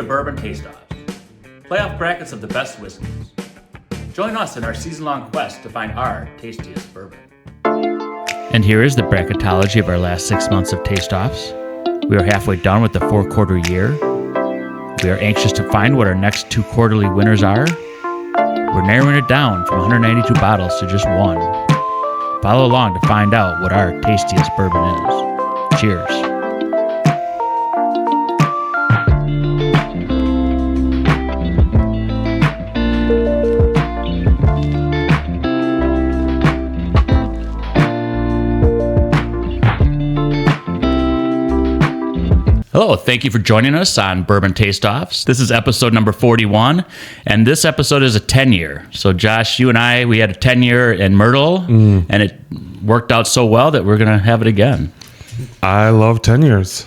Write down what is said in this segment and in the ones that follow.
to Bourbon Taste-Offs, playoff brackets of the best whiskeys. Join us in our season-long quest to find our tastiest bourbon. And here is the bracketology of our last 6 months of Taste-Offs. We are halfway done with the 4-quarter year. We are anxious to find what our next 2 quarterly winners are. We're narrowing it down from 192 bottles to just 1. Follow along to find out what our tastiest bourbon is. Cheers. Hello, thank you for joining us on Bourbon Taste-Offs. This is episode number 41, and this episode is a 10-year. So Josh, you and I, we had a 10-year in Myrtle, and it worked out so well that we're going to have it again. I love 10 years.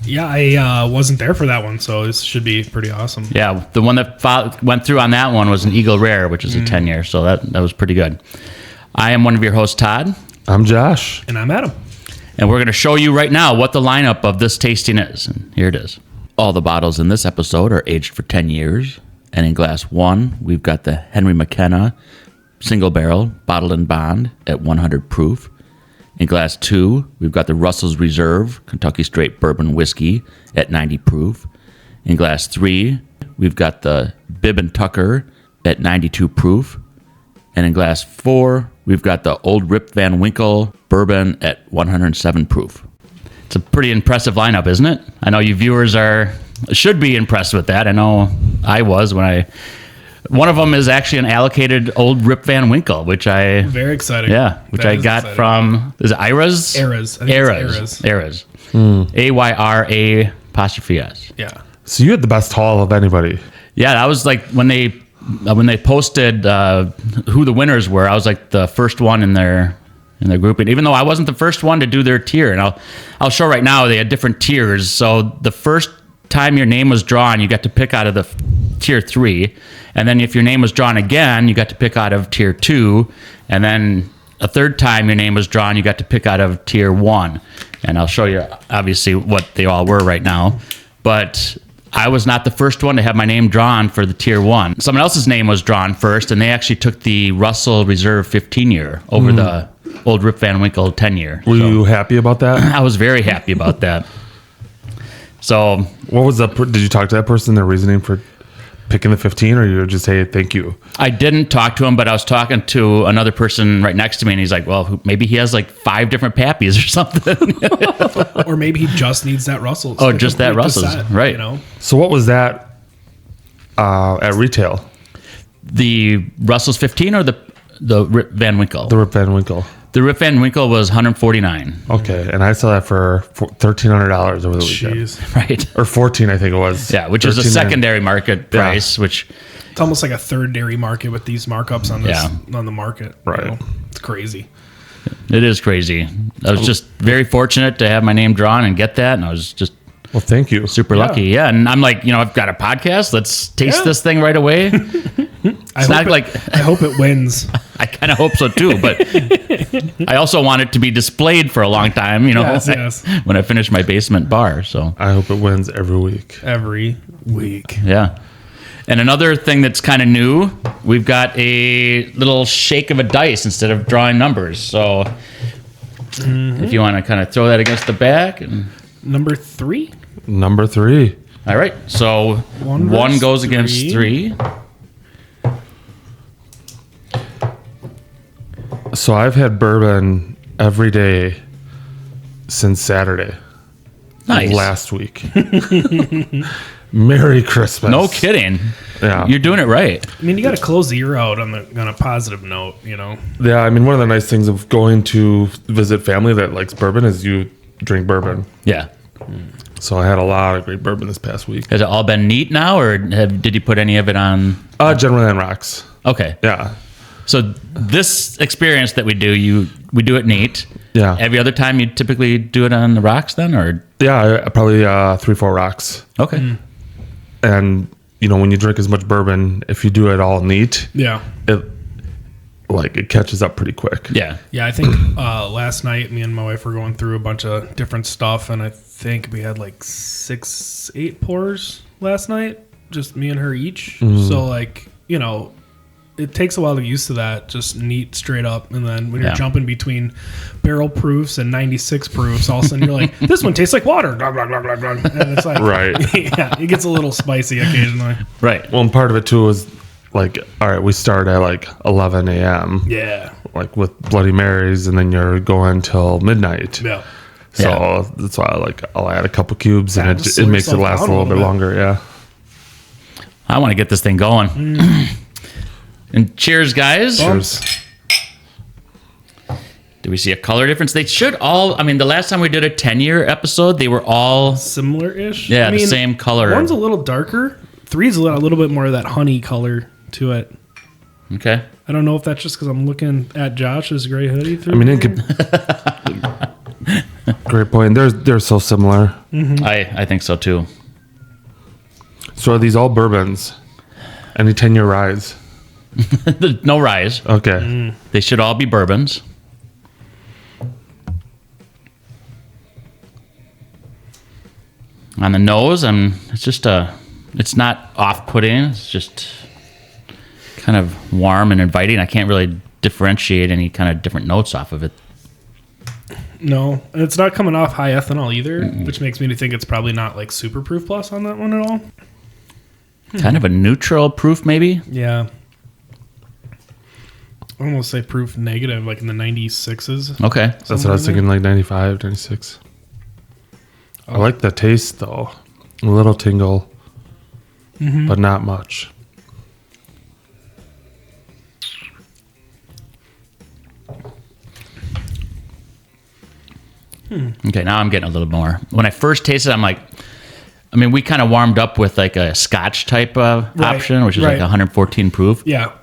Yeah, I wasn't there for that one, so this should be pretty awesome. Yeah, the one that went through on that one was an Eagle Rare, which is a 10-year, so that was pretty good. I am one of your hosts, Todd. I'm Josh. And I'm Adam. And we're going to show you right now what the lineup of this tasting is. And here it is. All the bottles in this episode are aged for 10 years. And in glass 1, we've got the Henry McKenna single barrel bottled in bond at 100 proof. In glass 2, we've got the Russell's Reserve Kentucky Straight Bourbon Whiskey at 90 proof. In glass 3, we've got the Bib and Tucker at 92 proof. And in glass 4, we've got the Old Rip Van Winkle Bourbon at 107 proof. It's a pretty impressive lineup, isn't it? I know you viewers should be impressed with that. I know I was when one of them is actually an allocated Old Rip Van Winkle, which I... Very exciting. Yeah, which I got from... Is it Ayra'sliqour? Ayra'sliqour. Ayra apostrophe S. Yeah. So you had the best haul of anybody. Yeah, that was like when they posted who the winners were, I was like the first one in their grouping, even though I wasn't the first one to do their tier. And I'll show right now they had different tiers. So the first time your name was drawn, you got to pick out of the tier 3. And then if your name was drawn again, you got to pick out of tier 2. And then a third time your name was drawn, you got to pick out of tier 1. And I'll show you obviously what they all were right now. But I was not the first one to have my name drawn for the tier 1. Someone else's name was drawn first, and they actually took the Russell Reserve 15-year over the Old Rip Van Winkle 10-year. Were you happy about that? I was very happy about that. So, what was that? Did you talk to that person? Their reasoning for picking the 15, or you just say thank you? I didn't talk to him, but I was talking to another person right next to me, and he's like, "Well, maybe he has like 5 different Pappies or something." Or maybe he just needs that Russell's. Oh, just that Russell's, right? You know. So what was that at retail? The Russell's 15 or the Rip Van Winkle? The Rip Van Winkle. The Rip Van Winkle was $149. Okay, and I saw that for $1,300 over the weekend. Jeez. Right. Or 14, I think it was. Yeah, which is a secondary market price, which... It's almost like a third dairy market with these markups on this on the market. Right. You know? It's crazy. It is crazy. I was just very fortunate to have my name drawn and get that, and I was just... Well, thank you. Super lucky, yeah. And I'm like, I've got a podcast. Let's taste this thing right away. I hope it wins. I kind of hope so too, but I also want it to be displayed for a long time, Yes. when I finish my basement bar. So I hope it wins every week. Every week. Yeah. And another thing that's kind of new, we've got a little shake of a dice instead of drawing numbers. So if you want to kind of throw that against the back. And Number 3? Number 3. All right. So 1 goes against 3. So I've had bourbon every day since Saturday. Nice. Last week. Merry Christmas. No kidding. Yeah. You're doing it right. I mean, you got to close the year out on a positive note, Yeah, I mean, one of the nice things of going to visit family that likes bourbon is you drink bourbon. Yeah. So I had a lot of great bourbon this past week. Has it all been neat now, or did you put any of it on? Generally on rocks. Okay. Yeah. So this experience that we do, we do it neat. Yeah. Every other time you typically do it on the rocks then, or? Yeah, probably 3-4 rocks. Okay. And, when you drink as much bourbon, if you do it all neat, Yeah. like it catches up pretty quick. Yeah. Yeah, I think last night me and my wife were going through a bunch of different stuff, and I think we had like 8 pours last night, just me and her each. So like, you know, it takes a while to get used to that, just neat straight up, and then when you're jumping between barrel proofs and 96 proofs, all of a sudden you're like, this one tastes like water, glug, glug, glug, glug, glug. And it's like, Right. Yeah, it gets a little spicy occasionally. Right. Well, and part of it too is like, all right, we start at like 11 a.m. Yeah. like with Bloody Marys, and then you're going till midnight. Yeah. So that's why I'll add a couple cubes, Yeah, and just it slow makes it yourself last a down a little bit little bit. longer. Yeah. I want to get this thing going. And cheers, guys. Bumps. Do we see a color difference? They should all, I mean, the last time we did a 10-year episode, they were all, Similar-ish. the same color. One's a little darker. 3's a little bit more of that honey color to it. Okay. I don't know if that's just because I'm looking at Josh's gray hoodie through. I mean, it could. Great point. They're so similar. I think so too. So are these all bourbons? Any 10-year rise? No rise. Okay. They should all be bourbons. On the nose, it's not off-putting. It's just kind of warm and inviting. I can't really differentiate any kind of different notes off of it. No, and it's not coming off high ethanol either, which makes me think it's probably not like super proof plus on that one at all. Kind of a neutral proof, maybe. Yeah. I almost say proof negative, like in the 96s. Okay. That's what I was thinking, like 95, 96. I like the taste, though. A little tingle, but not much. Okay, now I'm getting a little more. When I first tasted it, I'm like, I mean, we kind of warmed up with like a Scotch type of option, which is like 114 proof. Yeah.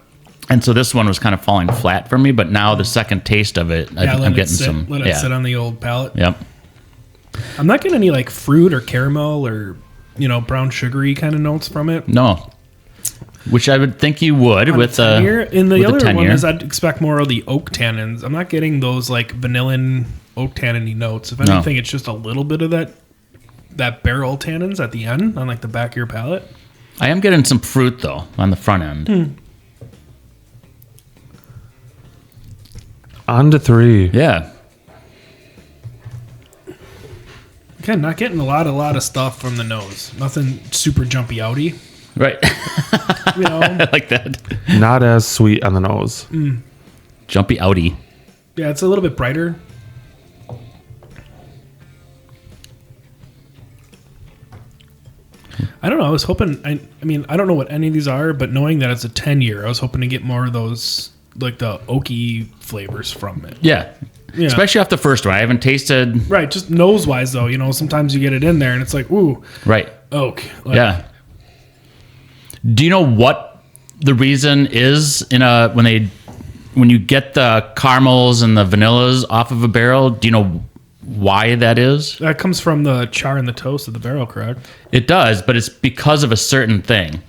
And so this one was kind of falling flat for me, but now the second taste of it, I'm getting some. Let it sit on the old palate. Yep. I'm not getting any like fruit or caramel or, brown sugary kind of notes from it. No. Which I would think you would with the 10-year. In the with other one 10-year. is I'd expect more of the oak tannins. I'm not getting those like vanillin oak tannin-y notes. If anything, it's just a little bit of that barrel tannins at the end on like the back of your palate. I am getting some fruit though on the front end. On to 3. Yeah. Again, not getting a lot of stuff from the nose. Nothing super jumpy outy. Right. I like that. Not as sweet on the nose. Jumpy outie. Yeah, it's a little bit brighter. I don't know. I was hoping. I mean, I don't know what any of these are, but knowing that it's a 10-year, I was hoping to get more of those, like the oaky flavors from it. Yeah. Especially off the first one. I haven't tasted. Right. Just nose wise, though, sometimes you get it in there and it's like, ooh, Right. oak. Like, Yeah. Do you know what the reason is when you get the caramels and the vanillas off of a barrel? Do you know why that is? That comes from the char and the toast of the barrel, correct? It does, but it's because of a certain thing.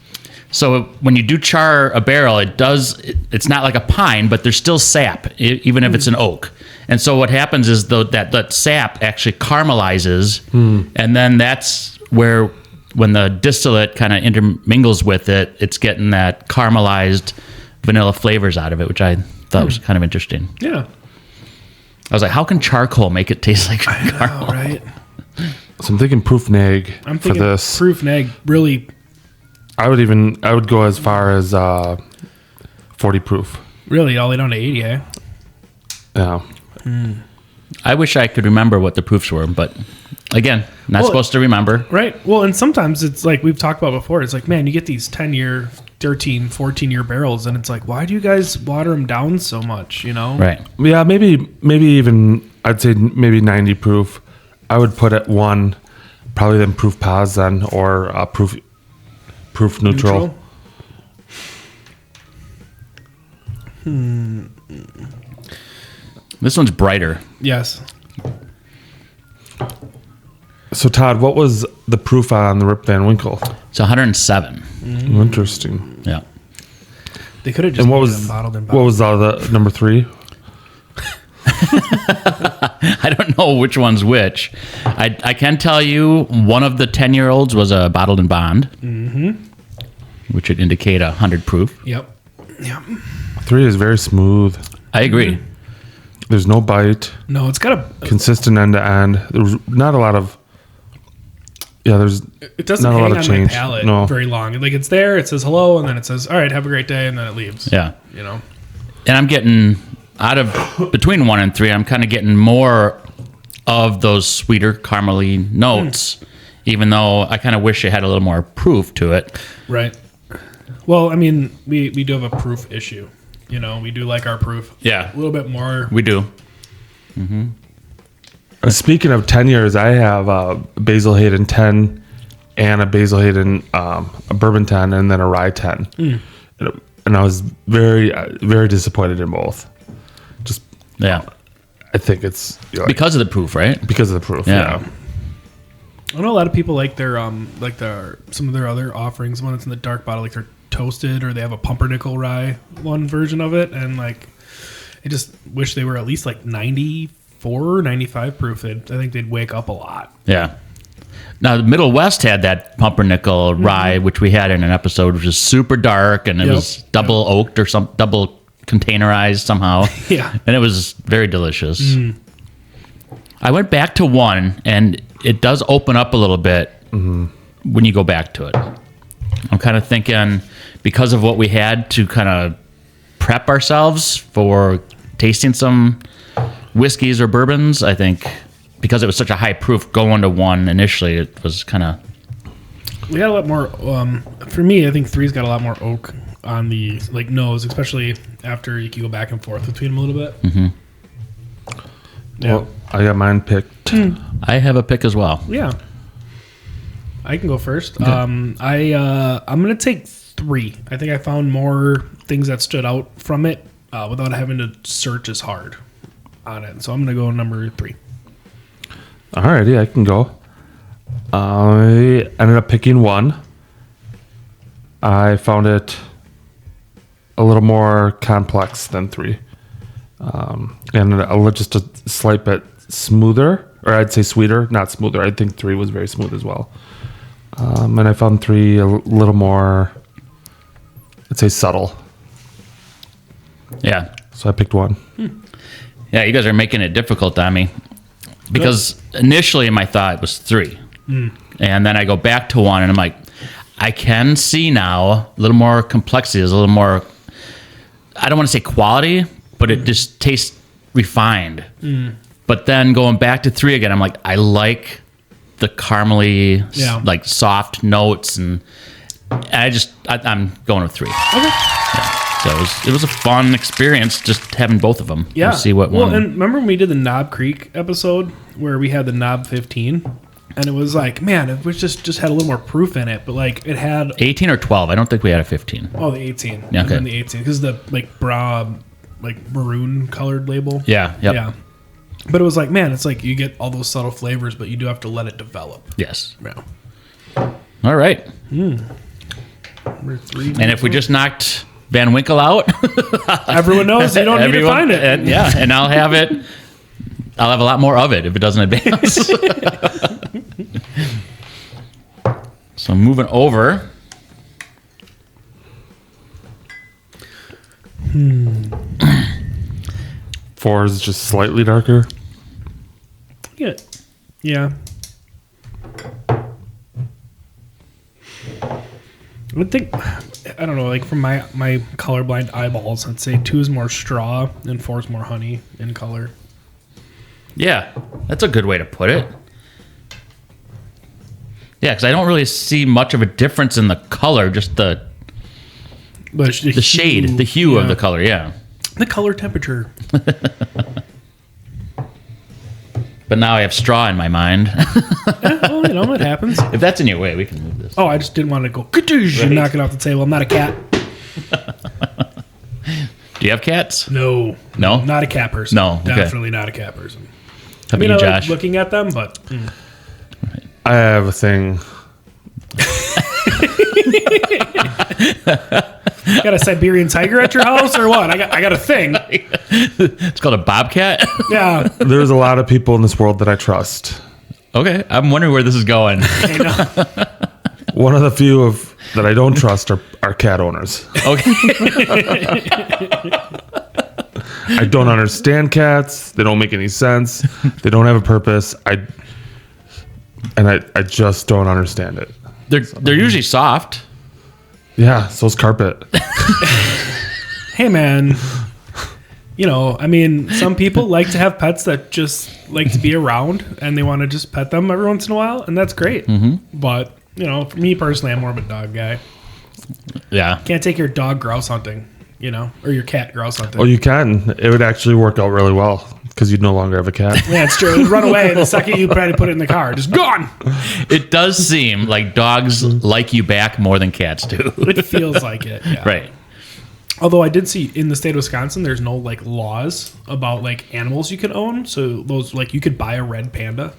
So when you do char a barrel, it's not like a pine, but there's still sap, even if it's an oak. And so what happens is that sap actually caramelizes, and then that's where, when the distillate kind of intermingles with it, it's getting that caramelized vanilla flavors out of it, which I thought was kind of interesting. Yeah. I was like, how can charcoal make it taste like caramel? Oh, right. So I'm thinking proof neg I'm for thinking this. proof neg really. I would go as far as 40 proof. Really, all the way down to 80, eh? Yeah. I wish I could remember what the proofs were, but again, not supposed to remember. Right. Well, and sometimes it's like we've talked about before. It's like, man, you get these 10-year, 13, 14-year barrels, and it's like, why do you guys water them down so much, Right. Yeah, maybe even, I'd say maybe 90 proof. I would put at 1, probably then proof pause then, or proof neutral. This one's brighter. Yes. So Todd, what was the proof on the Rip Van Winkle? It's 107. Interesting. Yeah. They could have just And made them bottled and bottled. what was the number 3? I don't know which one's which. I can tell you one of the 10-year-olds was a bottled and bond, which would indicate 100 proof. Yep. 3 is very smooth. I agree. There's no bite. No, it's got a. Consistent end to end. There's not a lot of. Yeah, there's. It doesn't not a hang lot on of my change. palate No. very long. Like it's there, it says hello, and then it says, "All right, have a great day," and then it leaves. Yeah. You know. And I'm getting out of between 1 and 3. I'm kind of getting more of those sweeter caramely notes, even though I kind of wish it had a little more proof to it. Right. Well, I mean, we do have a proof issue. You know, we do like our proof. Yeah. A little bit more. We do. Speaking of 10 years, I have a Basil Hayden 10 and a Basil Hayden a Bourbon 10 and then a Rye 10. And I was very, very disappointed in both. Just, Yeah. I think it's Because of the proof, right? because of the proof. Yeah. Yeah. I know a lot of people like their some of their other offerings. One that's in the dark bottle, like they're toasted, or they have a pumpernickel rye one version of it, and like I just wish they were at least like 94, 95 proof. I think they'd wake up a lot. Yeah. Now, the Middle West had that pumpernickel rye, which we had in an episode, which was super dark, and it Yep. was double oaked or double containerized somehow. Yeah. And it was very delicious. I went back to 1, and it does open up a little bit when you go back to it. I'm kind of thinking, because of what we had to kind of prep ourselves for tasting some whiskeys or bourbons, I think because it was such a high proof going to 1 initially, it was kind of... We got a lot more. For me, I think 3's got a lot more oak on the like nose, especially after you can go back and forth between them a little bit. Yeah. Well, I got mine picked. I have a pick as well. Yeah. I can go first. I'm gonna take 3. I think I found more things that stood out from it without having to search as hard on it. So I'm gonna go number 3. Alrighty, I can go. I ended up picking 1. I found it a little more complex than 3. And just a slight bit smoother, or I'd say sweeter, not smoother. I think 3 was very smooth as well. And I found 3 a little more, I'd say subtle. Yeah. So I picked 1. Yeah, you guys are making it difficult on me. Because initially my thought was 3. And then I go back to 1, and I'm like, I can see now a little more complexity. There's a little more, I don't want to say quality, but it just tastes refined. But then going back to 3 again, I'm like, I like the caramely, like soft notes, and I'm going with 3. Okay. Yeah. So it was a fun experience just having both of them. Yeah. We'll see what one. Well, and remember when we did the Knob Creek episode where we had the Knob 15? And it was like, man, it was just had a little more proof in it, but like it had 18 or 12. I don't think we had a 15. the 18. Yeah, okay. And the 18 because the maroon colored label. Yeah. Yep. Yeah. But it was like, man, it's like you get all those subtle flavors, but you do have to let it develop. Yes. Yeah. All right. Number 3. And if we just knocked Van Winkle out, everyone knows you don't need to find it. And I'll have it. I'll have a lot more of it if it doesn't advance. So moving over. 4 is just slightly darker. Yeah. Yeah. I would think, I don't know, like from my colorblind eyeballs, I'd say 2 is more straw and 4 is more honey in color. Yeah, that's a good way to put it. Yeah, because I don't really see much of a difference in the color, just the shade, the hue of the color, yeah. The color temperature. But now I have straw in my mind. Well, you know, it happens. If that's in your way, we can move this. Oh, I just didn't want to go kadoosh and knock it off the table. I'm not a cat. Do you have cats? No. No? Not a cat person. No, okay. Definitely not a cat person. How about you, I like Josh? looking at them, but... I have a thing. Got a Siberian tiger at your house or what? I got a thing. It's called a bobcat. Yeah. There's a lot of people in this world that I trust. Okay, I'm wondering where this is going. I know. One of the few that I don't trust are cat owners. Okay. I don't understand cats. They don't make any sense. They don't have a purpose. I just don't understand it. They're usually soft. Yeah, so's carpet. Hey, man. You know, I mean, some people like to have pets that just like to be around and they want to just pet them every once in a while, and that's great. But, you know, for me personally, I'm more of a dog guy. Yeah. Can't take your dog grouse hunting, you know, or your cat grouse hunting. Oh, you can. It would actually work out really well because you'd no longer have a cat. Yeah, it's true. It'd run away the second you try to put it in the car. Just gone. It does seem like dogs like you back more than cats do. It feels like it. Yeah. Right. Although I did see in the state of Wisconsin, there's no like laws about like animals you can own. So those like you could buy a red panda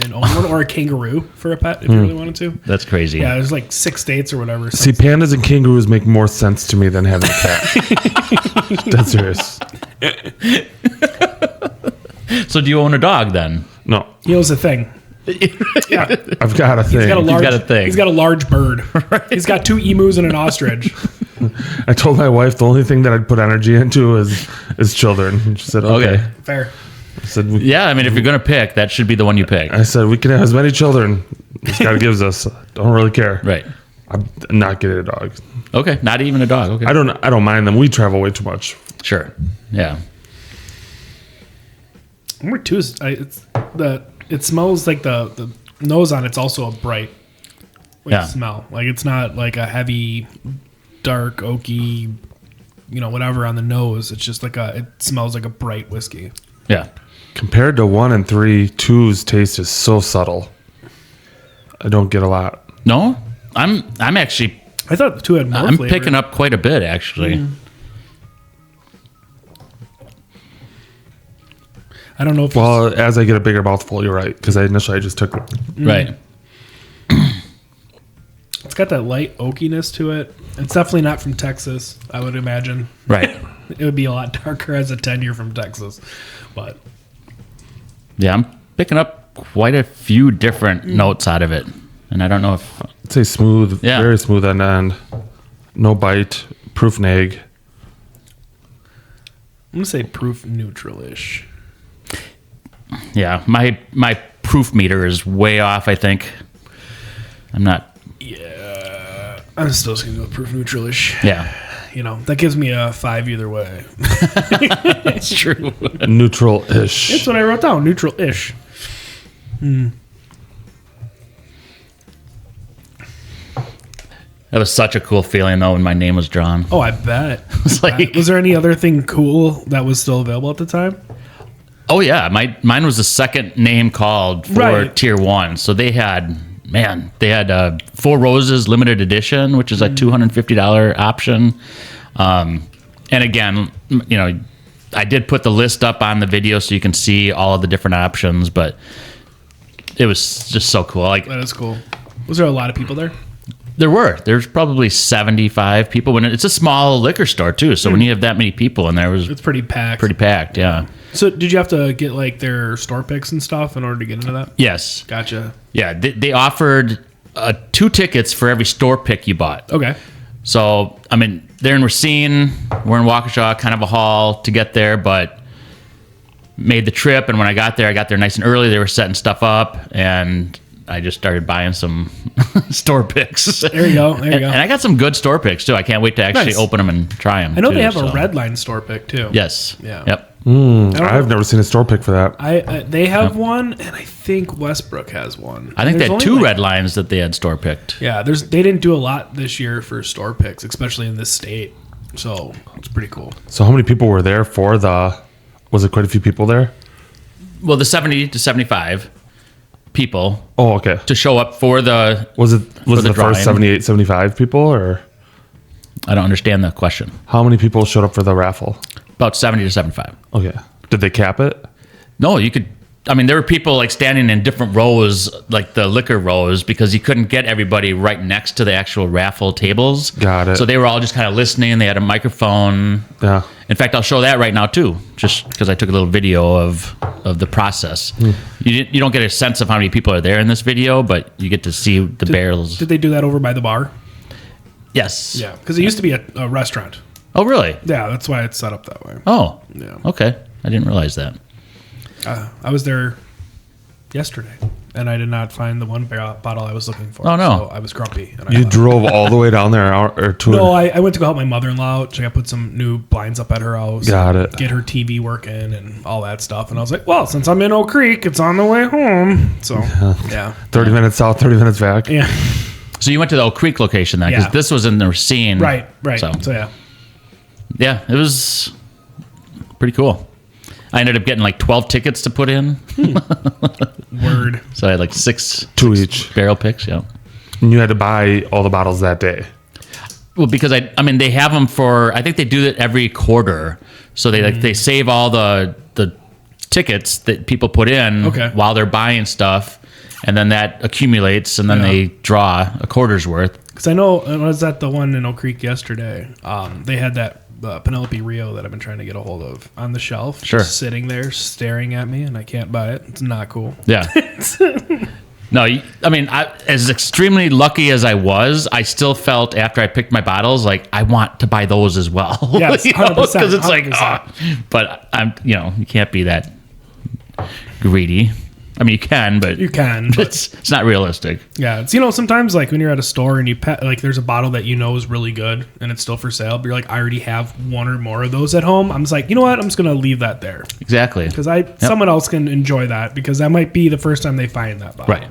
and own one, or a kangaroo for a pet if you really wanted to. That's crazy. Yeah, there's like 6 states or whatever. See, pandas and kangaroos make more sense to me than having a cat. That's serious. So do you own a dog then? No, He owns a thing. Yeah, I've got a thing. he's got a large. got a thing. He's got a large bird. He's got 2 emus and an ostrich. I told my wife the only thing that I'd put energy into is children. And she said, okay. Fair. I said, Yeah, I mean, if you're going to pick, that should be the one you pick. I said, we can have as many children as God gives us. Don't really care. Right. I'm not getting a dog. Okay. Not even a dog. Okay. I don't mind them. We travel way too much. Sure. Yeah. Number 2 is it smells like the nose on it's also a bright smell. Like it's not like a heavy, dark, oaky, you know, whatever on the nose. It's just like it smells like a bright whiskey. Yeah. Compared to 1 and 3, 2's taste is so subtle. I don't get a lot. No, I'm actually, I thought the 2 had more I'm flavor. picking up quite a bit actually. I don't know if Well, as I get a bigger mouthful, you're right. Because I just took Right. it's got that light oakiness to it. It's definitely not from Texas, I would imagine. Right. It would be a lot darker as a 10-year from Texas. But Yeah, I'm picking up quite a few different notes out of it. And I don't know if I'd say smooth, Yeah. very smooth on end. No bite, proof nag. I'm going to say proof neutral-ish. yeah, my proof meter is way off, I think. I'm not Yeah. I'm still just going to go proof neutral-ish. yeah. You know, that gives me a 5 either way. It's true. Neutral-ish. That's what I wrote down, neutral-ish. That was such a cool feeling though when my name was drawn. Oh, I bet. It's like, Was there any other thing cool that was still available at the time? oh yeah, mine was the second name called for Right. tier 1. So they had Four Roses limited edition, which is a $250 option. And again, you know, I did put the list up on the video so you can see all of the different options, but it was just so cool. Like That is cool. Was there a lot of people there? there's probably 75 people when it's a small liquor store too. So when you have that many people in there, it was It's pretty packed. pretty packed. Yeah. So did you have to get like their store picks and stuff in order to get into that? Yes. Gotcha. Yeah. They offered 2 tickets for every store pick you bought. Okay. So, I mean, they're in Racine. We're in Waukesha, kind of a haul to get there, but made the trip. And when I got there nice and early. They were setting stuff up, and I just started buying some store picks. There you go. There you go. And I got some good store picks, too. I can't wait to actually Nice. open them and try them. I know too, they have so. a red line store pick too. Yes. Yeah. Yep. I've never seen a store pick for that. They have one, and I think Westbrook has one. I think There's they had only, 2 like- red lines that they had store picked. Yeah, they didn't do a lot this year for store picks, especially in this state. So it's pretty cool. So how many people were there for was it quite a few people there? Well, the 70 to 75 people Oh, okay. to show up for the... Was it the the drawing. first 78, 75 people, or I don't understand the question. how many people showed up for the raffle? About 70 to 75. Okay. Did they cap it? No, you could I mean, there were people like standing in different rows, like the liquor rows, because you couldn't get everybody right next to the actual raffle tables. Got it. So they were all just kind of listening. They had a microphone. Yeah. In fact, I'll show that right now too, just because I took a little video of the process. You don't get a sense of how many people are there in this video, but you get to see the barrels. Did they do that over by the bar? Yes. Yeah, because it used to be a restaurant. Oh, really? Yeah, that's why it's set up that way. Oh. Yeah. Okay. I didn't realize that. I was there yesterday, and I did not find the one bottle I was looking for. Oh, no. So I was grumpy. And You drove all the way down there, or two? No, I went to go help my mother-in-law out. She got put some new blinds up at her house. Got it. Get her TV working and all that stuff. And I was like, well, since I'm in Oak Creek, it's on the way home. So, yeah. 30 minutes south, 30 minutes back. Yeah. So you went to the Oak Creek location then, because Yeah. this was in the scene. Right. So, So, yeah, it was pretty cool. I ended up getting like 12 tickets to put in. Word. So I had like six Each. barrel picks, yeah. And you had to buy all the bottles that day. Well, because I mean, they have them for, I think they do it every quarter. So they save all the tickets that people put in while they're buying stuff. And then that accumulates, and then they draw a quarter's worth. Because I know, I was at the one in Oak Creek yesterday. They had that Penelope Rio that I've been trying to get a hold of on the shelf. Sure. Just sitting there staring at me, and I can't buy it. It's not cool. Yeah. No, I mean, as extremely lucky as I was, I still felt after I picked my bottles, like, I want to buy those as well. Yes, 100%. Because it's like, 100%. But you can't be that greedy. I mean, you can, but but it's not realistic. yeah, it's sometimes like when you're at a store and like there's a bottle that is really good and it's still for sale, but you're like, I already have one or more of those at home. I'm just like, you know what? I'm just gonna leave that there Exactly. because someone else can enjoy that because that might be the first time they find that bottle. Right.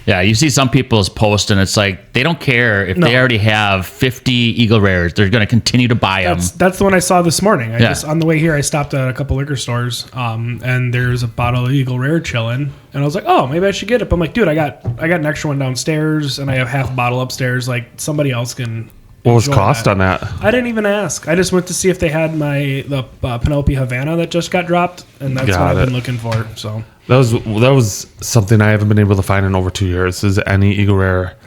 Yeah, you see some people's post, and it's like they don't care if they already have 50 Eagle Rares. They're going to continue to buy them. That's the one I saw this morning. Just on the way here, I stopped at a couple liquor stores, and there's a bottle of Eagle Rare chilling, and I was like, oh, maybe I should get it. But I'm like, dude, I got an extra one downstairs, and I have half a bottle upstairs. Like somebody else can. What was cost on that? I didn't even ask. I just went to see if they had the Penelope Havana that just got dropped, and that's what I've been looking for. So that was something I haven't been able to find in over 2 years. Is any Eagle Rare,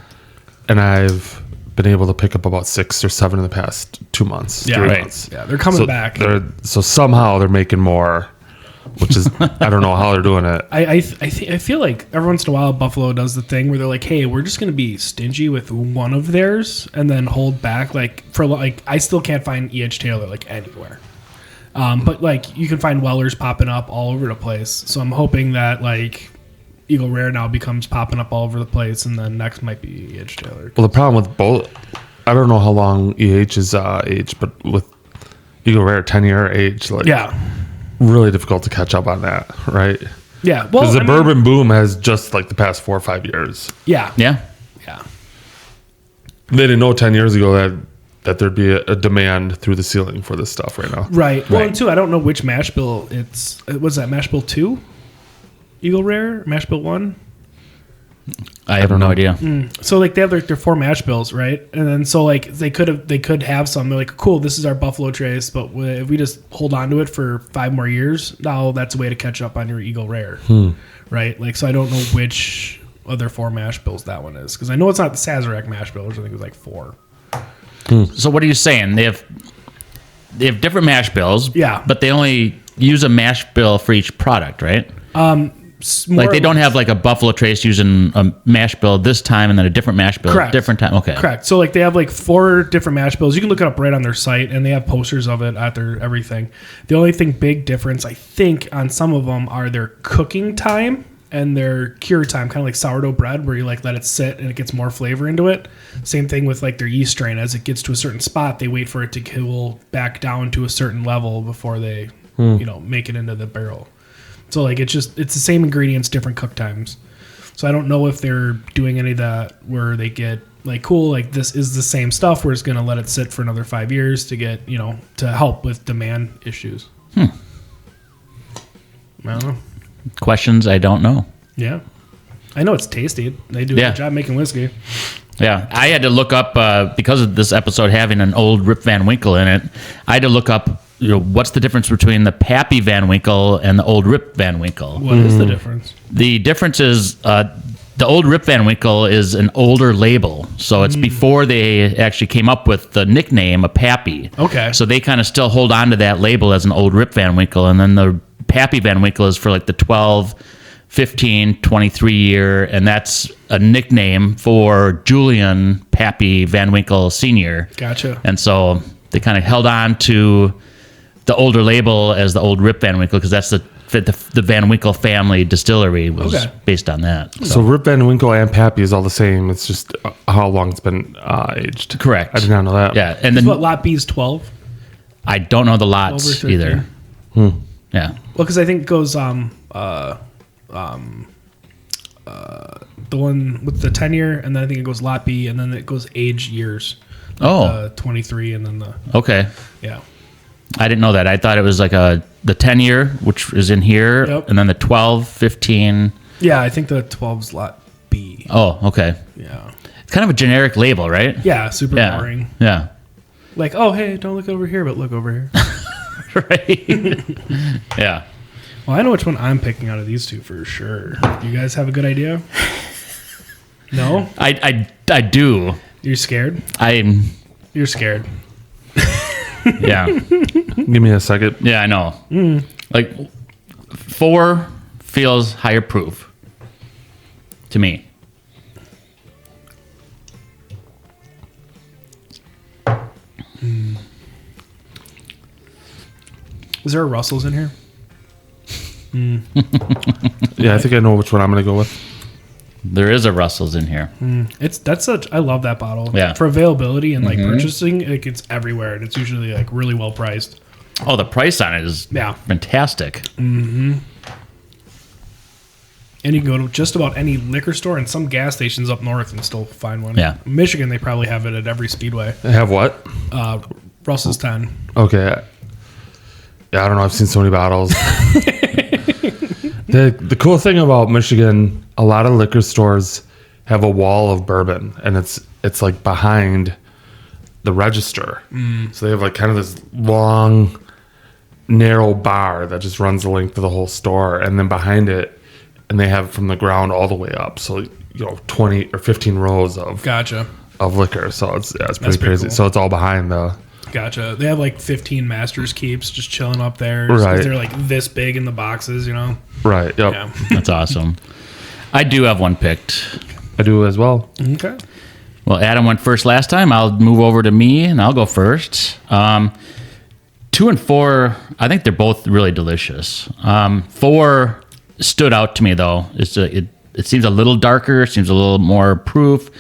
and I've been able to pick up about 6 or 7 in the past 2 months. Yeah, 3 right. months. Yeah, they're coming back. So somehow they're making more, which is I don't know how they're doing it. I feel like every once in a while Buffalo does the thing where they're like, hey, we're just going to be stingy with one of theirs and then hold back. Like I still can't find E.H. Taylor like anywhere. But like you can find Weller's popping up all over the place. So I'm hoping that like Eagle Rare now becomes popping up all over the place, and then next might be E.H. Taylor. Well, the problem with both, I don't know how long EH is aged, but with Eagle Rare 10-year age, like really difficult to catch up on that, right? Yeah, well, because the bourbon boom has just like the past 4 or 5 years. Yeah. They didn't know 10 years ago that there'd be a demand through the ceiling for this stuff right now. Right. Well, and two, I don't know which mash bill was that mash bill 2? Eagle Rare? Mash bill 1? I have no idea. So like they have their 4 mash bills, right? And then so like they could have some. They're like, cool, this is our Buffalo Trace, but if we just hold on to it for 5 more years, now that's a way to catch up on your Eagle Rare, right? Like, so I don't know which of their 4 mash bills that one is, because I know it's not the Sazerac mash bill, which I think was like 4. So what are you saying? They have different mash bills, but they only use a mash bill for each product, right? Like they don't have like a Buffalo Trace using a mash bill this time and then a different mash bill different time. Okay. Correct. So like they have like 4 different mash bills. You can look it up right on their site, and they have posters of it at their everything. The only big difference I think on some of them are their cooking time and their cure time, kind of like sourdough bread, where you like let it sit and it gets more flavor into it. Same thing with like their yeast strain. As it gets to a certain spot, they wait for it to cool back down to a certain level before they make it into the barrel. So like it's the same ingredients, different cook times. So I don't know if they're doing any of that where they get like, cool, like this is the same stuff. We're just going to let it sit for another 5 years to get, to help with demand issues. I don't know. Questions I don't know. Yeah. I know it's tasty. They do a good job making whiskey. Yeah. I had to look up, because of this episode having an old Rip Van Winkle in it, I had to look up what's the difference between the Pappy Van Winkle and the Old Rip Van Winkle? What is the difference? The difference is the Old Rip Van Winkle is an older label. So it's before they actually came up with the nickname of Pappy. Okay. So they kind of still hold on to that label as an Old Rip Van Winkle. And then the Pappy Van Winkle is for like the 12, 15, 23 year. And that's a nickname for Julian Pappy Van Winkle Sr. Gotcha. And so they kind of held on to the older label as the Old Rip Van Winkle because that's the Van Winkle family distillery was based on that. So Rip Van Winkle and Pappy is all the same. It's just how long it's been aged. Correct. I did not know that. Yeah, and then What lot B is 12? I don't know the lots Over 13. either. Yeah. Well, because I think it goes the one with the 10 year, and then I think it goes lot B, and then it goes age years. Oh. 23, and then the Okay. yeah. I didn't know that. I thought it was like the 10 year, which is in here, Yep. and then the 12, 15. Yeah, I think the 12's lot B. Oh, okay. Yeah. It's kind of a generic label, right? Yeah, super Yeah. boring. Yeah. Like, oh, hey, don't look over here, but look over here. Right. Yeah. Well, I know which one I'm picking out of these two for sure. You guys have a good idea? No? I do. You're scared? You're scared. Yeah. Give me a second. Yeah, I know. Like 4 feels higher proof to me. Is there a Russell's in here? Yeah, I think I know which one I'm going to go with. There is a Russell's in here. I love that bottle. Yeah. For availability and like purchasing, it's everywhere, and it's usually like really well priced. Oh, the price on it is fantastic. And you can go to just about any liquor store and some gas stations up north and still find one. Yeah. Michigan, they probably have it at every speedway. Have what? Russell's 10. Okay. Yeah, I don't know. I've seen so many bottles. The cool thing about Michigan, a lot of liquor stores have a wall of bourbon, and it's like behind the register. So they have like kind of this long, narrow bar that just runs the length of the whole store, and then behind it, and they have from the ground all the way up. So 20 or 15 rows of Gotcha. of liquor. So it's pretty pretty crazy. cool. So it's all behind the. Gotcha. They have like 15 Master's Keeps just chilling up there. Right. They're like this big in the boxes, Right. Yep. Yeah. That's awesome. I do have one picked. I do as well. Okay. Well, Adam went first last time. I'll move over to me, and I'll go first. 2 and 4, I think they're both really delicious. 4 stood out to me, though. It seems a little darker, seems a little more proof.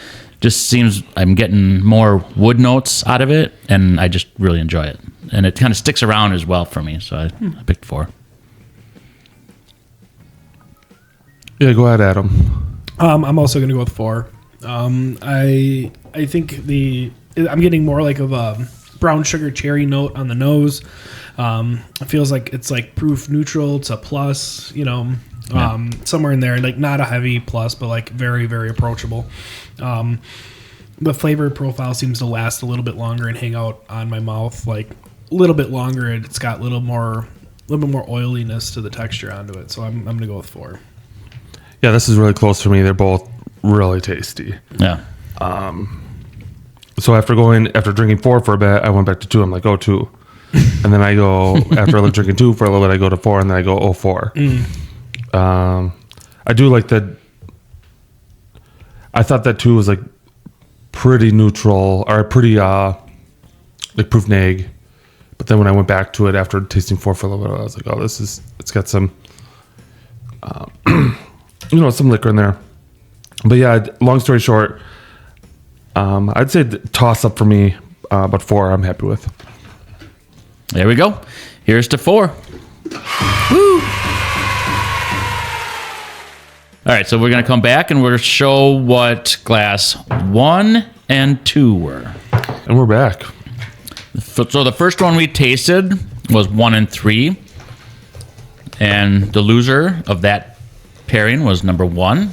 Just seems I'm getting more wood notes out of it, and I just really enjoy it. And it kind of sticks around as well for me, so I picked 4. Yeah, go ahead, Adam. I'm also going to go with 4. I think I'm getting more like of a brown sugar cherry note on the nose. It feels like it's like proof neutral to plus, somewhere in there, like not a heavy plus, but like very, very approachable. The flavor profile seems to last a little bit longer and hang out on my mouth like a little bit longer. It's got a little bit more oiliness to the texture onto it. So I'm going to go with 4. Yeah, this is really close for me. They're both really tasty. Yeah. So after drinking 4 for a bit, I went back to 2. I'm like, 2. And then I go, after drinking 2 for a little bit, I go to 4, and then I go, 4. I do like that. I thought that 2 was like pretty neutral, or pretty like proof neg. But then when I went back to it after tasting 4 for a little bit, I was like, it's got some, some liquor in there. But yeah, long story short, I'd say toss up for me, but 4 I'm happy with. There we go. Here's to 4. Woo! All right, so we're going to come back and we'll show what glass 1 and 2 were. And we're back. So the first one we tasted was 1 and 3. And the loser of that pairing was number 1.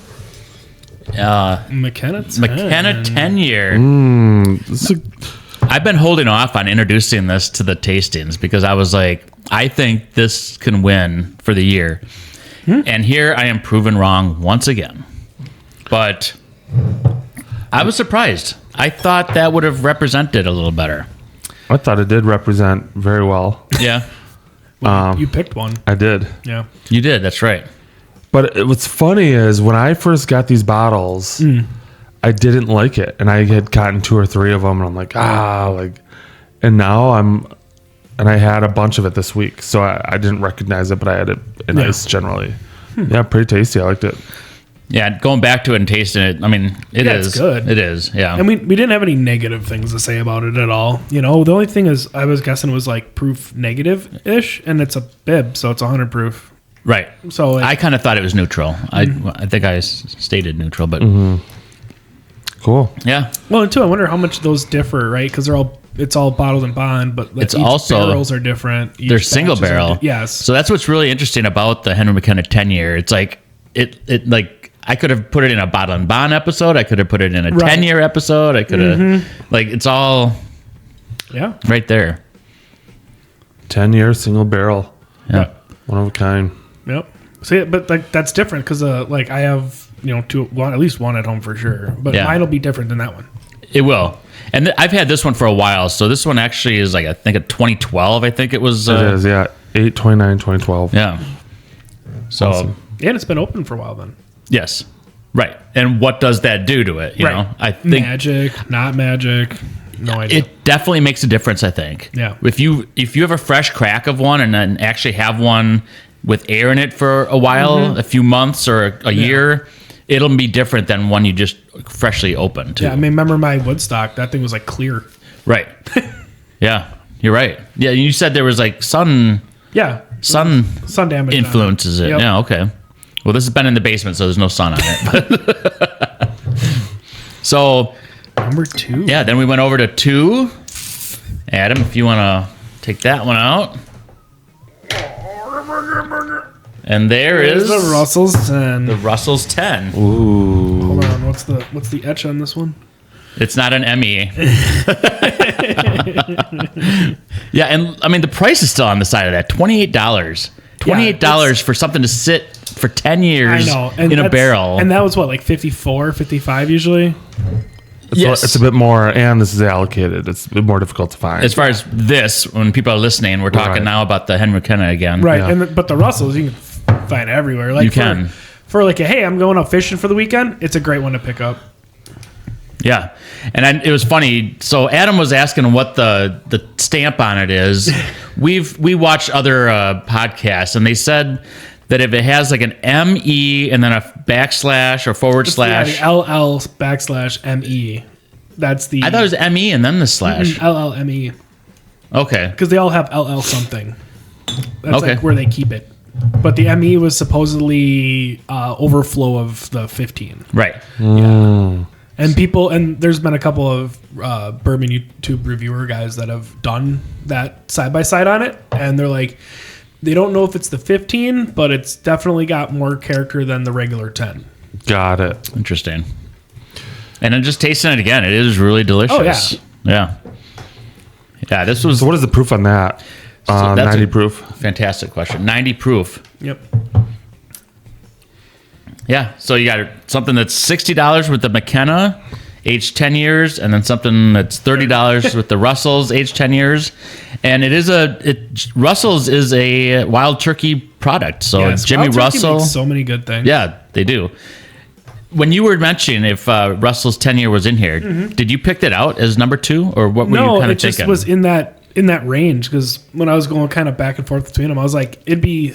McKenna 10. McKenna 10 year. I've been holding off on introducing this to the tastings because I was like, I think this can win for the year. And here I am proven wrong once again. But I was surprised. I thought that would have represented a little better. I thought it did represent very well. Yeah. You picked one. I did. Yeah. You did. That's right. But what's funny is when I first got these bottles, I didn't like it. And I had gotten 2 or 3 of them. And I'm like, and now I had a bunch of it this week. So I didn't recognize it, but I had it in ice generally. Yeah, pretty tasty. I liked it. Yeah, going back to it and tasting it, I mean, it's good. It is, yeah. And we didn't have any negative things to say about it at all. You know, the only thing is I was guessing it was like proof negative-ish, and it's a bib, so it's 100 proof. Right. So I kind of thought it was neutral. I think I stated neutral, but Cool. yeah. Well, and too, I wonder how much those differ, right? Because it's all bottled in bond, but It's each also- barrels are different. They're Each single batches are barrel. yes. So that's what's really interesting about the Henry McKenna 10-year. It's like, it like, I could have put it in a bottle and bond episode. I could have put it in a Right. 10-year episode. I could have, like, it's all Yeah. right there. 10-year single barrel. Yeah. One of a kind. Yep. So yeah, but like that's different because like I have at least one at home for sure, but Yeah. mine will be different than that one. It will. And I've had this one for a while. So this one actually is like, I think a 2012, I think it was. It is, yeah. 8/29/2012. Yeah. So, Awesome. And it's been open for a while then. yes. Right. And what does that do to it? You know, I think Magic, not magic, no idea. it definitely makes a difference, I think. Yeah. If you have a fresh crack of one and then actually have one with air in it for a while, a few months or a year, it'll be different than one you just freshly opened too. Yeah, I mean, remember my Woodstock? That thing was like clear. Right. Yeah. You're right. Yeah, you said there was like sun Yeah, sun damage influences it. Yep. Yeah, okay. Well, this has been in the basement, so there's no sun on it. So, Number 2. yeah, then we went over to 2. Adam, if you want to take that one out. And There's the Russell's 10. the Russell's 10. Ooh. Hold on, what's the etch on this one? It's not an ME. Yeah, and I mean the price is still on the side of that. $28. $28 for something to sit for 10 years I know. And in a that's- barrel. And that was what, like 54, 55 usually? It's a bit more, and this is allocated. It's a bit more difficult to find. As far as this, when people are listening, we're talking Right. now about the Henry McKenna again. Right. Yeah. But the Russells you can find everywhere. Like You can. For like hey, I'm going out fishing for the weekend, it's a great one to pick up. Yeah, and it was funny. So Adam was asking what the stamp on it is. We watched other podcasts, and they said that if it has like an ME and then a backslash or forward slash, Yeah, the LL/ME. That's the I thought it was ME and then the slash. LLME. Okay, Because they all have LL something. That's Okay. like where they keep it. But the ME was supposedly overflow of the 15. right. And there's been a couple of bourbon YouTube reviewer guys that have done that side by side on it, and they're like, they don't know if it's the 15, but it's definitely got more character than the regular 10. Got it. Interesting. And then just tasting it again, it is really delicious. Oh, yeah. Yeah, this was So what is the proof on that? that's 90 a- proof. fantastic question. 90 proof. Yep. Yeah, so you got something that's $60 with the McKenna, aged 10 years, and then something that's $30 with the Russell's, aged 10 years. And Russell's is a wild turkey product. So Yes, Jimmy Wild Turkey Russell, makes so many good things. yeah, they do. When you were mentioning if Russell's 10 year was in here, did you pick that out as number 2, or what were you No, kind it of just thinking? was in that range because when I was going kind of back and forth between them, I was like, it'd be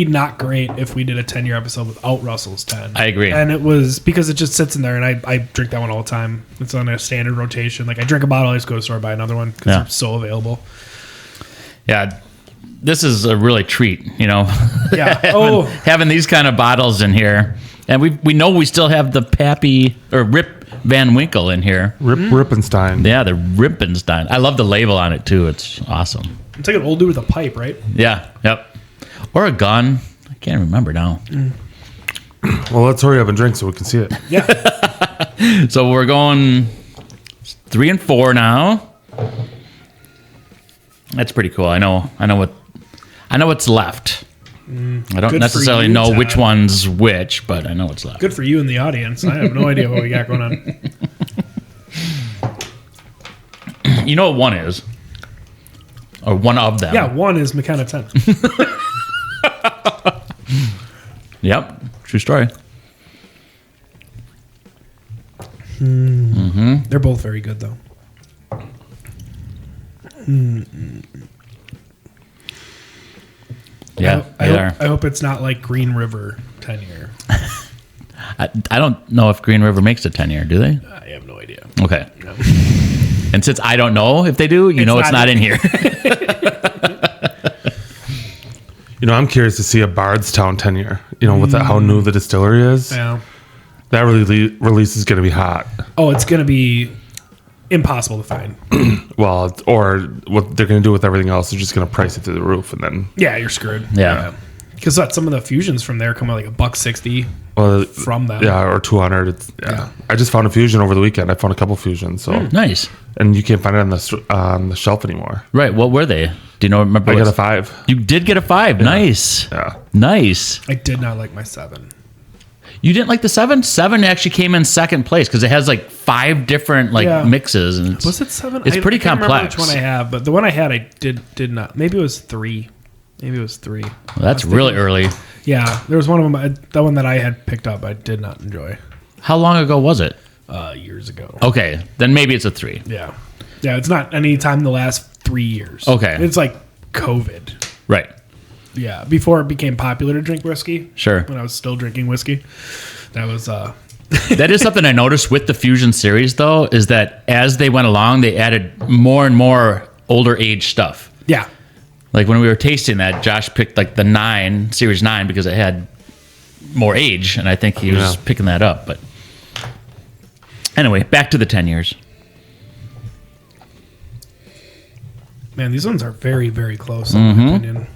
not great if we did a 10-year episode without Russell's 10. I agree. And it was because it just sits in there, and I drink that one all the time. It's on a standard rotation. Like I drink a bottle, I just go to the store, buy another one because Yeah. they're so available. Yeah, this is a really treat, Yeah. having these kind of bottles in here. And we know we still have the Pappy or Rip Van Winkle in here. Rippenstein. Yeah, the Rippenstein. I love the label on it too. It's awesome. It's like an old dude with a pipe, right? Yeah, yep. Or a gun. I can't remember now. Well, let's hurry up and drink so we can see it. Yeah. So we're going 3 and 4 now. That's pretty cool. I know what's left. I don't Good necessarily for you, know Todd. which one's which, but I know what's left. Good for you in the audience. I have no idea what we got going on. You know what one is? Or one of them. Yeah, one is McKenna 10. Yep. True story. They're both very good, though. Yeah, I they are. hope it's not like Green River 10 year. I don't know if Green River makes a 10-year, do they? I have no idea. Okay. And since I don't know if they do, it's not in here. I'm curious to see a Bardstown 10-year. With how new the distillery is. Yeah. That release is going to be hot. Oh, it's going to be impossible to find. Well, or what they're going to do with everything else, they're just going to price it through the roof, and then Yeah, you're screwed. Yeah. Because some of the fusions from there come at like $1.60 from them. Yeah, or 200. Yeah. I just found a fusion over the weekend. I found a couple fusions. So Nice. and you can't find it on the shelf anymore. Right. What were they? Do you remember? I got a 5. You did get a 5. Nice. Yeah. Nice. I did not like my 7. You didn't like the 7? 7 actually came in second place because it has like 5 different Yeah. mixes. And Was it 7? It's pretty I can't remember complex. which one I have, but the one I had, I did not. Maybe it was 3. Well, that's really early. Yeah, there was one of them. The one that I had picked up, I did not enjoy. How long ago was it? Years ago. Okay, then maybe it's a 3. Yeah, it's not any time in the last 3 years. Okay. It's like COVID. Right. Yeah, before it became popular to drink whiskey. Sure. When I was still drinking whiskey, that was That is something I noticed with the Fusion series, though, is that as they went along, they added more and more older age stuff. yeah. Like when we were tasting that, Josh picked like the 9, Series 9, because it had more age, and I think he was picking that up. But anyway, back to the 10 years. Man, these ones are very, very close in my opinion.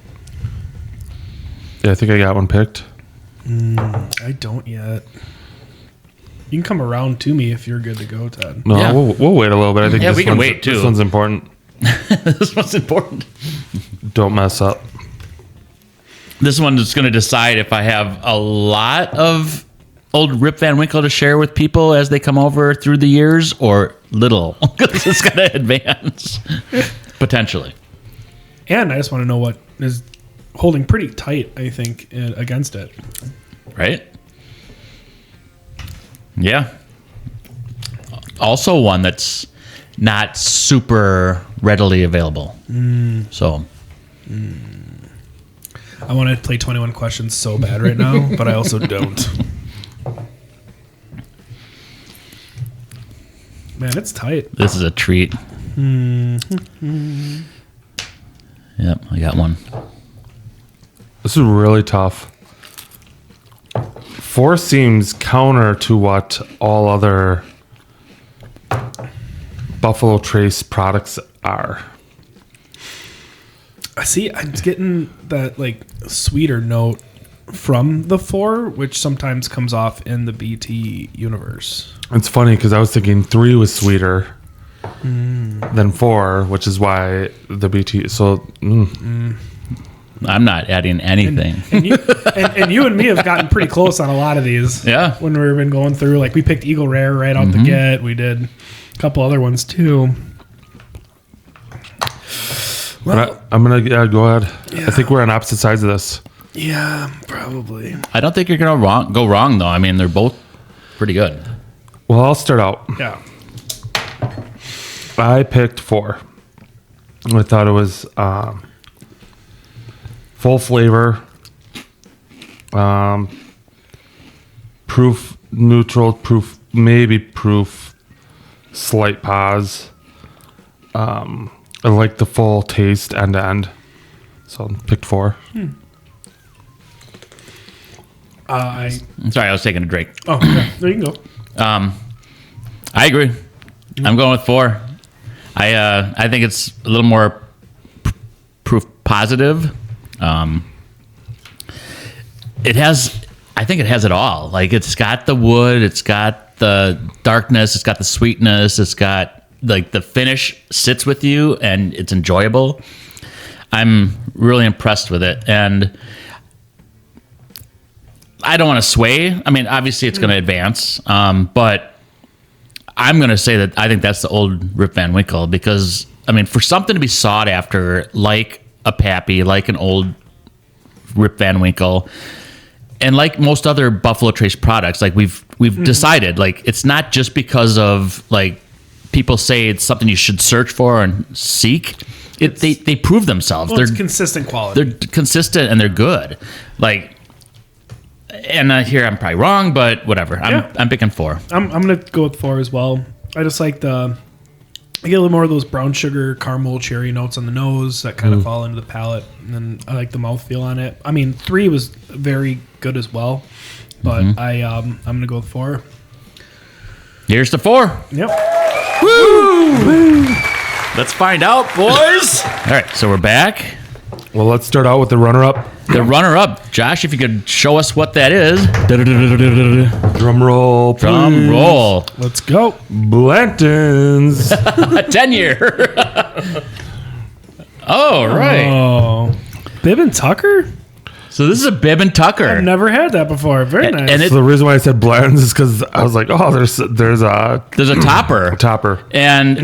Yeah, I think I got one picked. I don't yet. You can come around to me if you're good to go, Todd. No, Yeah. we'll wait a little bit. I think Yeah, we can wait, too. This one's important. This one's important. Don't mess up. This one is going to decide if I have a lot of Old Rip Van Winkle to share with people as they come over through the years, or little, because it's going to advance, potentially. And I just want to know what is holding pretty tight, I think, against it. Right? Yeah. Also one that's not super readily available. So I want to play 21 questions so bad right now, but I also don't. Man, it's tight. this is a treat. Yep, I got one. This is really tough. 4 seems counter to what all other Buffalo Trace products are. See, I'm getting that like sweeter note from the 4, which sometimes comes off in the BT universe. It's funny because I was thinking 3 was sweeter than 4, which is why the BT. So I'm not adding anything. And you and me have gotten pretty close on a lot of these. Yeah. When we've been going through, like we picked Eagle Rare right out the get. We did a couple other ones too. but I'm gonna go ahead. Yeah. I think we're on opposite sides of this. Yeah, probably. I don't think you're going to go wrong, though. I mean, they're both pretty good. Well, I'll start out. Yeah. I picked 4. I thought it was full flavor, proof neutral, proof maybe proof, slight pause. I like the full taste end to end, so I picked 4. I'm sorry, I was taking a drink. Oh, yeah, there you can go. I agree. I'm going with 4. I think it's a little more proof positive. I think it has it all. Like it's got the wood, it's got the darkness, it's got the sweetness, it's got like the finish sits with you and it's enjoyable. I'm really impressed with it, and I don't want to sway. I mean, obviously it's going to advance, but I'm going to say that I think that's the Old Rip Van Winkle because, I mean, for something to be sought after like a Pappy, like an Old Rip Van Winkle, and like most other Buffalo Trace products, like we've decided, like it's not just because of like people say it's something you should search for and seek. They prove themselves. Well, it's consistent quality. They're consistent and they're good. Like, and here I'm probably wrong, but whatever. I'm picking 4. I'm gonna go with 4 as well. I just like I get a little more of those brown sugar, caramel, cherry notes on the nose that kind of fall into the palate, and then I like the mouthfeel on it. I mean, 3 was very good as well, but I'm gonna go with 4. Here's the 4. Yep. Woo! Let's find out, boys. All right, so we're back. Well, let's start out with the runner-up. The runner-up, Josh, if you could show us what that is. Drum roll, please. Drum roll. Let's go. Blanton's. 10-year. Oh, right. Oh, Bib and Tucker? So this is a Bib and Tucker. I've never had that before. Very nice. And So the reason why I said Blanton's is because I was like, oh, there's a there's a topper. topper. And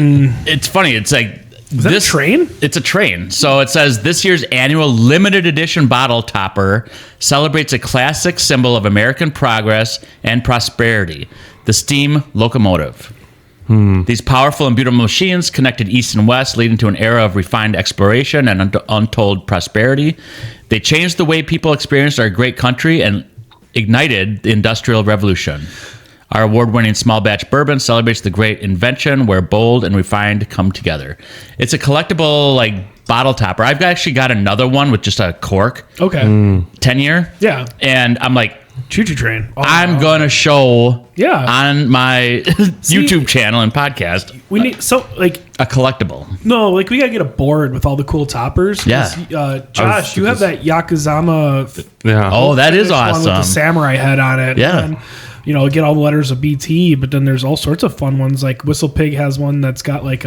it's funny. It's like is that a train? It's a train. So it says this year's annual limited edition bottle topper celebrates a classic symbol of American progress and prosperity, the steam locomotive. These powerful and beautiful machines connected east and west, leading to an era of refined exploration and untold prosperity. They changed the way people experienced our great country and ignited the Industrial Revolution. Our award-winning small batch bourbon celebrates the great invention where bold and refined come together. It's a collectible like bottle topper. I've actually got another one with just a cork. Okay. 10-year. Yeah. And I'm like, Choo-choo train. Oh, I'm going to show on my YouTube channel and podcast we need a collectible. No, like we got to get a board with all the cool toppers. Yeah. Josh, you have that Yakuzama. Yeah. Oh, that is one with the awesome. samurai head on it. Yeah. And, get all the letters of BT, but then there's all sorts of fun ones. Like Whistle Pig has one that's got like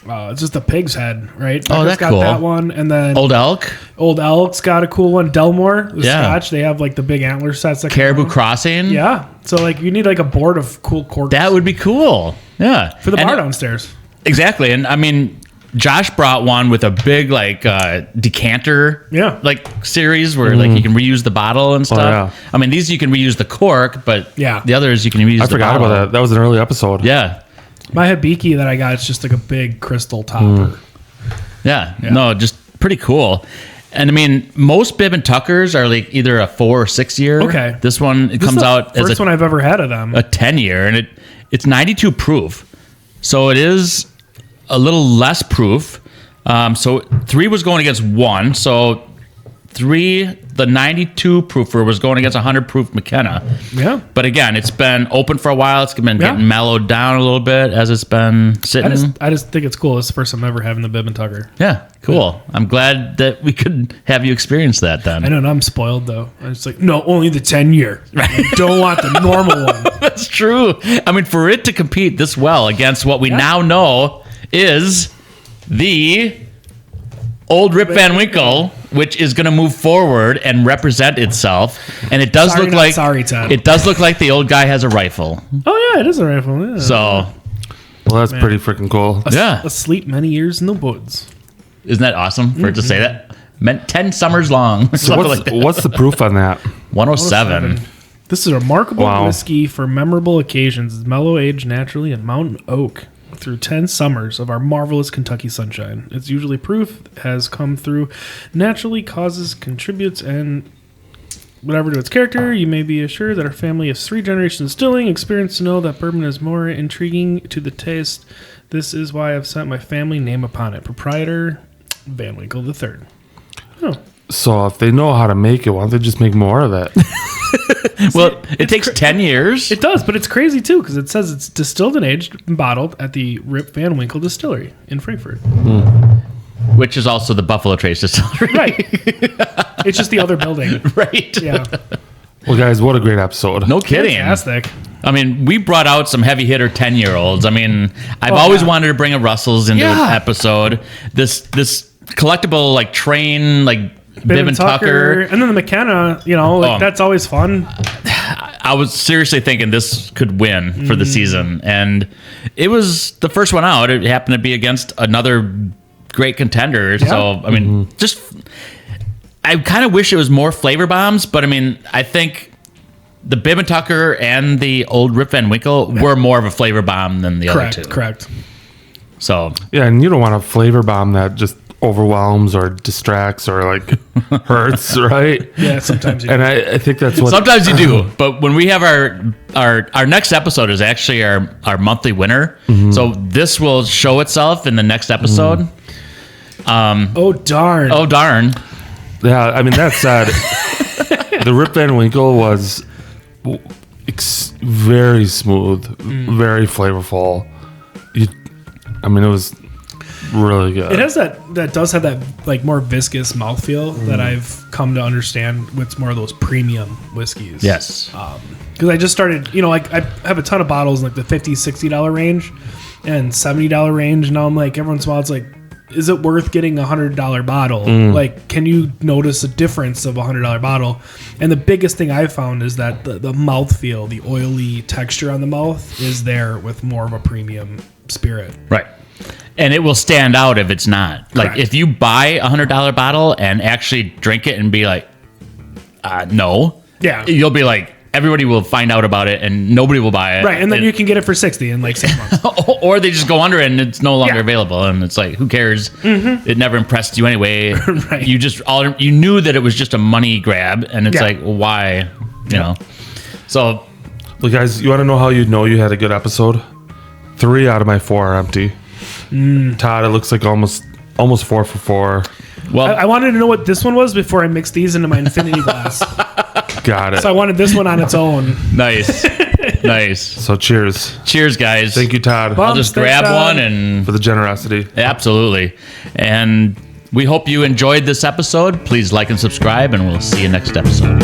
it's just a pig's head, right? Oh, that's got cool. that one, and then Old Elk. Old Elk's got a cool one. Delmore, the Yeah. Scotch, they have like the big antler sets. That Caribou Crossing. Yeah, so like you need like a board of cool corks. That would be cool. Yeah. for the And bar downstairs. Exactly. And I mean, Josh brought one with a big like decanter like series where like you can reuse the bottle and stuff. yeah. I mean, these you can reuse the cork, but Yeah. the others you can reuse I the forgot bottle. about that. That was an early episode. Yeah. My Hibiki that I got, it's just like a big crystal topper. Yeah. No, just pretty cool. And I mean, most Bib and Tuckers are like either a 4 or 6 year. Okay. This one This comes is the out first as one I've ever had of them. a 10-year, and it's 92 proof. So it is a little less proof. So 3 was going against 1. So 3, the 92 proofer was going against 100 proof McKenna. Yeah. But again, it's been open for a while. It's been getting mellowed down a little bit as it's been sitting. I just think it's cool. It's the first time ever having the Bib and Tucker. Yeah, cool. I'm glad that we could have you experience that then. I know, and I'm spoiled though. I was like, no, only the 10-year. I don't want the normal one. That's true. I mean, for it to compete this well against what we now know is the Old Rip Van Winkle, which is going to move forward and represent itself, and it does Sorry, look not like sorry, Todd. it does look like the old guy has a rifle. Oh yeah, it is a rifle. Yeah. So Well, that's pretty freaking cool. yeah, Asleep many years in the woods. isn't that awesome for it to say that? Meant 10 summers long. So Something like that. what's the proof on that? 107. This is a remarkable Wow. whiskey for memorable occasions. It's mellow aged naturally in mountain oak through 10 summers of our marvelous Kentucky sunshine. It's usually proof, has come through naturally, causes, contributes, and whatever to its character. You may be assured that our family of 3 generations distilling experience to know that bourbon is more intriguing to the taste. This is why I've set my family name upon it. Proprietor Van Winkle III. Oh. So if they know how to make it, why don't they just make more of it? Well, it takes 10 years. It does, but it's crazy too because it says it's distilled and aged and bottled at the Rip Van Winkle Distillery in Frankfurt. Which is also the Buffalo Trace Distillery. Right. It's just the other building. Right. Yeah. Well, guys, what a great episode. No kidding. Fantastic. I mean, we brought out some heavy hitter 10-year-olds. I mean, I've always wanted to bring a Russell's into an episode. This collectible like train like Bib and Tucker, and then the McKenna. That's always fun. I was seriously thinking this could win for the season, and it was the first one out. It happened to be against another great contender. Yeah. So I mean, I kind of wish it was more flavor bombs, but I mean, I think the Bib and Tucker and the Old Rip Van Winkle were more of a flavor bomb than the other two. Correct. So yeah, and you don't want a flavor bomb that just overwhelms or distracts or like hurts, right? Yeah, sometimes you do. And I think that's what sometimes you do. But when we have our next episode is actually our monthly winner. So this will show itself in the next episode. Oh darn. Yeah, I mean that said, the Rip Van Winkle was very smooth, very flavorful. I mean, it was really good. It has that does have that like more viscous mouthfeel that I've come to understand with more of those premium whiskeys. Yes. Because I just started, like I have a ton of bottles in like the $50, $60 range and $70 range. Now I'm like, every once in a while it's like, is it worth getting a $100 bottle? Like, can you notice a difference of a $100 bottle? And the biggest thing I found is that the mouthfeel, the oily texture on the mouth is there with more of a premium spirit. Right. And it will stand out if it's not. Like, Correct. if you buy a $100 bottle and actually drink it and be like, no. Yeah. You'll be like, everybody will find out about it and nobody will buy it. Right. And then you can get it for $60 in like 6 months. Or they just go under it and it's no longer available. And it's like, who cares? It never impressed you anyway. Right. You knew that it was just a money grab. And it's like, well, why? You know? So. Well, guys, you want to know how you know you had a good episode? 3 out of my 4 are empty. Todd, it looks like almost 4 for 4. Well, I wanted to know what this one was before I mixed these into my infinity glass. Got it. So I wanted this one on its own. Nice. Nice. So cheers. Cheers, guys. Thank you, Todd. I'll just grab one and... For the generosity. Absolutely. And we hope you enjoyed this episode. Please like and subscribe, and we'll see you next episode.